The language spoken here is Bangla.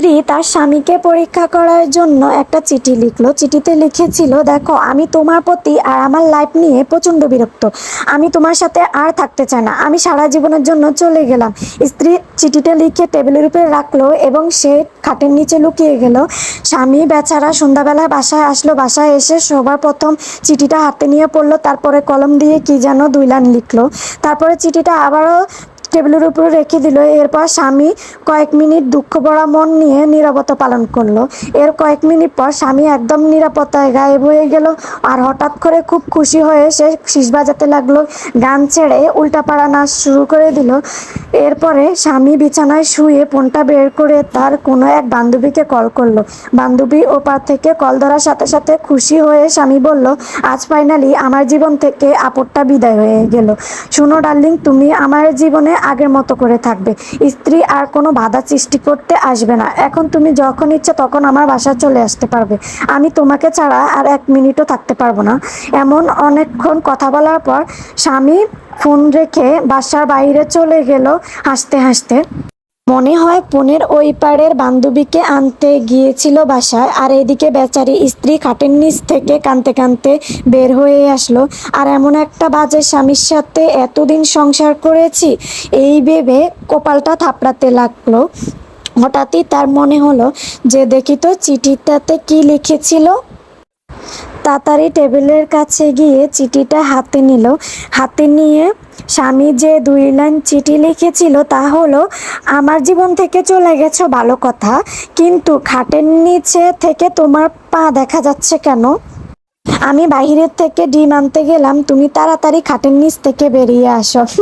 স্ত্রী তার স্বামীকে পরীক্ষা করার জন্য একটা চিঠি লিখলো। চিঠিতে লিখেছিল, দেখো আমি তোমার প্রতি আর আমার লাইফ নিয়ে প্রচণ্ড বিরক্ত। আমি তোমার সাথে আর থাকতে চাই না। আমি সারা জীবনের জন্য চলে গেলাম। স্ত্রী চিঠিটা লিখে টেবিলের উপরে রাখলো এবং সে খাটের নিচে লুকিয়ে গেল। স্বামী বেচারা সন্ধ্যাবেলায় বাসায় আসলো। বাসায় এসে সবার প্রথম চিঠিটা হাতে নিয়ে পড়লো, তারপরে কলম দিয়ে কি যেন 2 লাইন লিখলো। তারপরে চিঠিটা আবারও টেবিলের উপরে রেখে দিল। এরপর স্বামী কয়েক মিনিট দুঃখ ভরা মন নিয়ে নীরবতা পালন করলো। এর কয়েক মিনিট পর স্বামী একদম নিরাপত্তায় গায়েব হয়ে গেল। আর হঠাৎ করে খুব খুশি হয়ে সে শিস বাজাতে লাগলো, গান ছেড়ে উল্টাপাড়া নাচ শুরু করে দিল। এরপরে স্বামী বিছানায় শুয়ে ফোনটা বের করে তার কোনো এক বান্ধবীকে কল করলো। বান্ধবী ওপার থেকে কল ধরার সাথে সাথে খুশি হয়ে স্বামী বলল, আজ ফাইনালি আমার জীবন থেকে আপদটা বিদায় হয়ে গেল। শোনো ডার্লিং, তুমি আমার জীবনে আগের মতো করে থাকবে। স্ত্রী আর কোনো বাধা সৃষ্টি করতে আসবে না। এখন তুমি যখন ইচ্ছে তখন আমার বাসায় চলে আসতে পারবে। আমি তোমাকে ছাড়া আর 1 মিনিটও থাকতে পারবো না। এমন অনেকক্ষণ কথা বলার পর স্বামী ফোন রেখে বাসার বাইরে চলে গেল হাসতে হাসতে। মনে হয় ফোনের ওই পাড়ের বান্ধবীকে আনতে গিয়েছিল বাসায়। আর এদিকে বেচারি স্ত্রী খাটের নিচ থেকে কাঁদতে কাঁদতে বের হয়ে আসলো। আর এমন একটা বাজে স্বামীর সাথে এতদিন সংসার করেছি, এই ভেবে কপালটা থাপড়াতে লাগলো। হঠাৎই তার মনে হলো যে দেখি তো চিঠিটাতে কি লিখেছিল। তাড়াতাড়ি টেবিলের কাছে গিয়ে চিঠিটা হাতে নিল। হাতে নিয়ে স্বামী যে 2 লাইন চিঠি লিখেছিল তা হলো, আমার জীবন থেকে চলে গেছো ভালো কথা, কিন্তু খাটের নিচে থেকে তোমার পা দেখা যাচ্ছে কেন? আমি বাইরের থেকে ডিম আনতে গেলাম, তুমি তাড়াতাড়ি খাটের নিচ থেকে বেরিয়ে আসো।